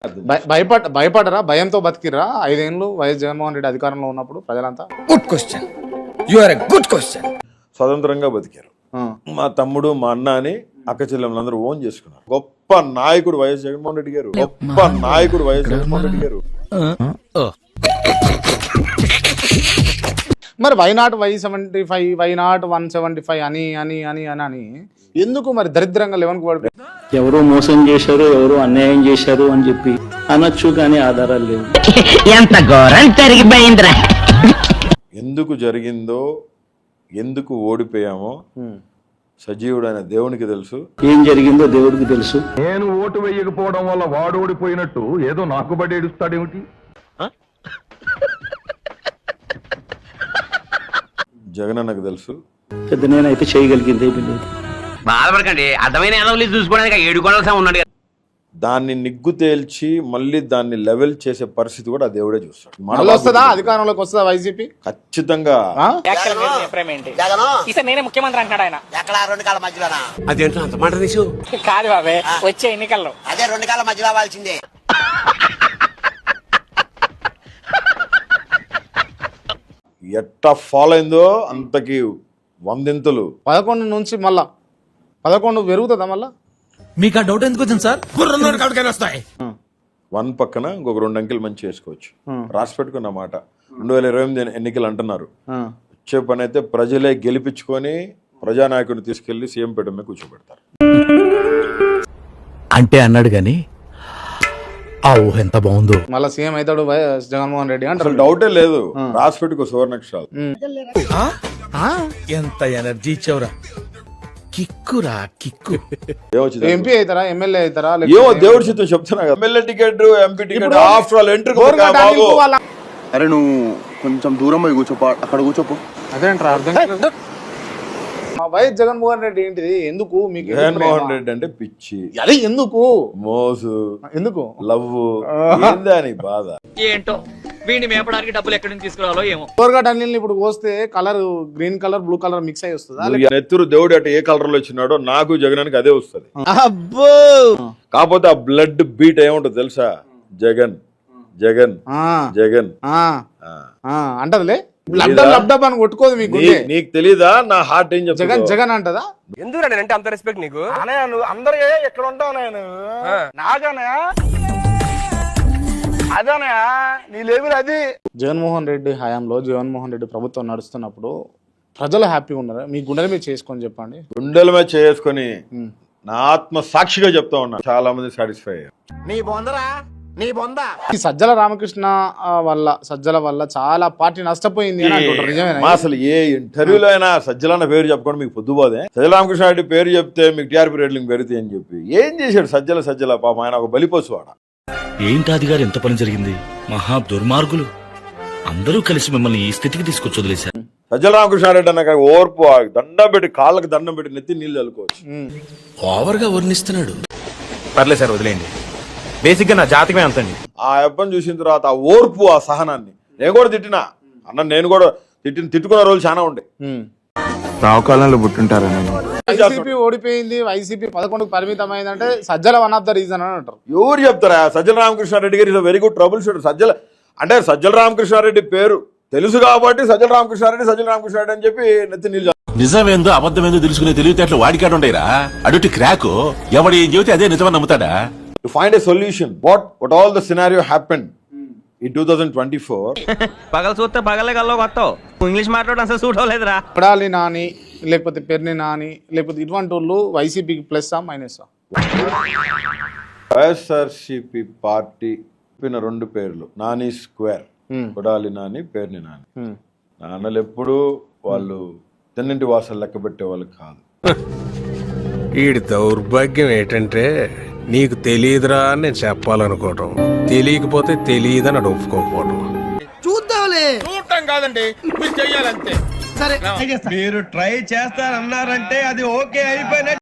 భయపడరా? భయంతో బతికిరా 5 ఏళ్ళు వైఎస్ జగన్మోహన్ రెడ్డి అధికారంలో ఉన్నప్పుడు ప్రజలంతా? Good question, you are a good question. స్వతంత్రంగా బతికారు. మా తమ్ముడు మా అన్న అని అక్క చెల్లెమ్మలందరూ ఓన్ చేసుకున్నారు. గొప్ప నాయకుడు వైఎస్ జగన్మోహన్ రెడ్డి గారు, గొప్ప నాయకుడు వైఎస్ జగన్మోహన్ రెడ్డి గారు. మరి వైనాట్ Y75 వైనాట్ 175 అని అని అని అని అని ఎందుకు మరి దరిద్రంగా 11కు పడిపోయి? ఎవరో మోసం చేశారు, ఎవరో అన్యాయం చేశారు అని చెప్పి అనొచ్చు, కానీ ఆధారాలు లేవు. ఎంత ఘోరం జరిగిపోయిందిరా. ఎందుకు జరిగిందో, ఎందుకు ఓడిపోయామో సజీవుడైన దేవునికి తెలుసు. ఏం జరిగిందో దేవుడికి తెలుసు. నేను ఓటు వేయకపోవడం వల్ల వాడు ఓడిపోయినట్టు ఏదో నాకు బడి ఏడుస్తాడేమిటి? జగన్ అన్నకు తెలుసు. పెద్ద నేనైతే చేయగలిగింది ఏమీ లేదు. బాధపడకండి, అర్థమైన చూసుకోవడానికి 7 కొండల ఉన్నాడు. దాన్ని నిగ్గు తేల్చి మళ్ళీ దాన్ని లెవెల్ చేసే పరిస్థితి కూడా ఆ దేవుడే చూస్తాడు. మళ్ళీ వస్తుందా అధికారంలోకి? వస్తుందా వైసీపీ? ఖచ్చితంగా. నేనే ముఖ్యమంత్రి అంటున్నాడు ఆయన. ఎక్కడ 2 కాళ్ళ మధ్యలోనా? అదేంటో అంత మాట తీసు కాదు బాబే, వచ్చే ఎన్నికల్లో అదే 2 కాళ్ళ మధ్యలో అవ్వాల్సిందే. ఎట్టా ఫాలో అయిందో అంతకి 100 11 నుంచి మళ్ళా 11 పెరుగుతుందా మళ్ళా? మీకు ఆ డౌట్ ఎందుకు వచ్చింది సార్? వస్తాయి 1 పక్కన ఇంకొక 2 అంకెలు మంచి చేసుకోవచ్చు. రాసి పెట్టుకున్న మాట. 2028 ఎన్నికలు అంటున్నారు. వచ్చే పని అయితే ప్రజలే గెలిపించుకొని ప్రజానాయకుడిని తీసుకెళ్లి సీఎం పీఠం మీద కూర్చోబెడతారు అంటే అన్నాడు గాని ఆ ఊహ ఎంత బాగుందో. మళ్ళా సీఎం అవుతాడు వైఎస్ జగన్మోహన్ రెడ్డి అంటే అసలు డౌటే లేదు. రాసి పెట్టుకో సువర్ణక్షరాలు. ఎంత ఎనర్జీ ఇచ్చావురా. కిక్కురా కిక్కు. ఎంపీ అవుతారా, ఎమ్మెల్యే అవుతారా? ఏమో దేవుడి చిత్తం చెప్తున్నా కదా. MLA ticket, MP ticket after all entry. అరే నువ్వు కొంచెం దూరం పోయి కూర్చోపో, అక్కడ కూర్చోపో. అదేంట్రా అర్థం కాదు. వైఎస్ జగన్మోహన్ రెడ్డి ఏంటిది? ఎందుకు మీకు? జగన్మోహన్ రెడ్డి అంటే పిచ్చి. అదే ఎందుకు? మోసు, ఎందుకు లవ్, ఏందా నీ బాధ? ఏంటో వీడిని మేపడానికి డబ్బులు ఎక్కడి నుంచి తీసుకురావాలో ఏమో. కోరగట్ అనిల్ని ఇప్పుడు పోస్తే colour green colour blue colour mix అయ్యి వస్తుందా? నెత్తురు దేవుడు అటు ఏ కలర్ లో వచ్చినాడో నాకు జగనానికి అదే వస్తుంది. కాకపోతే ఆ బ్లడ్ బీట్ ఏముంటుంది తెలుసా? జగన్ జగన్ జగన్ అంటదిలే. లబ్డబ్ అని కొట్టుకోదు మీకు. నీకు తెలీదా నా హార్ట్ ఏం చెప్తా? జగన్ జగన్ అంటదా? ఎందుకు అంటే అంత రెస్పెక్ట్ నీకు? నువ్వు అందరూ ఎక్కడ ఉంటావు? నేను నాగానయా అదనయా నీ లేవులు అది. జగన్మోహన్ రెడ్డి హయాంలో జగన్మోహన్ రెడ్డి ప్రభుత్వం నడుస్తున్నప్పుడు ప్రజలు హ్యాపీగా ఉన్నారు? మీ గుండెల మీద చేసుకొని చెప్పండి. గుండెల మీద చేసుకొని నా ఆత్మ సాక్షిగా చెప్తా ఉన్నా, చాలా మంది సాటిస్ఫై అయ్యారు. నీ బొందరా, నీ బొంద. ఈ సజ్జల రామకృష్ణ సజ్జల వల్ల చాలా పార్టీ నష్టపోయింది అని అంటుంటారు. నిజమేనా? అసలు ఏ ఇంటర్వ్యూలో అయినా సజ్జలన్న పేరు చెప్పకుండా మీకు పొద్దుపోదే. సజ్జల రామకృష్ణ రెడ్డి పేరు చెప్తే మీకు టీఆర్పీ రేటింగ్ పెరుగుతాయి అని చెప్పి ఏం చేశాడు సజ్జల పాపం. ఆయన ఒక బలిపోసువాడ. ఏంటాది గారు, ఎంత పని జరిగింది? మహా దుర్మార్గులు అందరూ కలిసి మిమ్మల్ని ఈ స్థితికి తీసుకొచ్చి వదిలేశారు. సజ్జల రామకృష్ణారెడ్డి అన్న ఓర్పు, దండం పెట్టి కాళ్ళకి దండం పెట్టి నెత్తి నీళ్ళు చల్లుకోవచ్చు. ఓవర్గా వర్ణిస్తున్నాడు. పర్లేదు సార్, వదిలేయండి. బేసిక్ గా నా జాతకమే అంతండి. ఆ అబ్బని చూసిన తర్వాత ఆ ఓర్పు, ఆ సహనాన్ని నేను కూడా తిట్టినా అన్న. నేను కూడా తిట్టుకున్న రోజులు చాలా ఉండే. రావుకాలంలో పుట్టింటారా? వైసీపీ ఓడిపోయింది, వైసీపీ 11కు పరిమితం అయిందంటే Sajjala one of the reason అని అంటారు. ఎవరు చెప్తారా? సజ్జల రామకృష్ణారెడ్డి గారు is very good trouble shooter. Sajjala Ramakrishna Reddy పేరు తెలుసు కాబట్టి సజ్జల రామకృష్ణారెడ్డి అని చెప్పి నెత్తి నీళ్ళు. నిజమేందో అబద్ధమేందో తెలుసుకునే తెలివితేటలు వాడికాడు ఉంటాయిరా. అడుటి క్రాకు ఎవడి ఏం చెబితే అదే నిజమని నమ్ముతాడా? To find a solution, what all the scenario happened in 2024. పగల చూస్తే పగలే కల్లో కొత్తావు. ఇంగ్లీష్ మాట్లాడడం అసలు సూట్ అవ్వలేదురా. కొడాలి నాని లేకపోతే పెర్ని నాని లేకపోతే ఇటువంటి వాళ్ళు వైసీపీకి ప్లస్ మైనస్? వైఎస్ఆర్సీపీ పార్టీ చెప్పిన 2 పేర్లు నాని స్క్వేర్, కొడాలి నాని, పేర్ని నాని. నాన్నలు ఎప్పుడు వాళ్ళు తెన్నింటి వాసాలు లెక్క పెట్టే వాళ్ళు కాదు. వీడి దౌర్భాగ్యం ఏంటంటే నీకు తెలియదురా అని నేను చెప్పాలనుకోవటం, తెలియకపోతే తెలియదని అడు ఒప్పుకోకపోవటం. చూద్దాంలే. చూడటం కాదండి, మీరు చెయ్యాలంతే. సరే మీరు ట్రై చేస్తారన్నారంటే అది ఓకే అయిపోయిన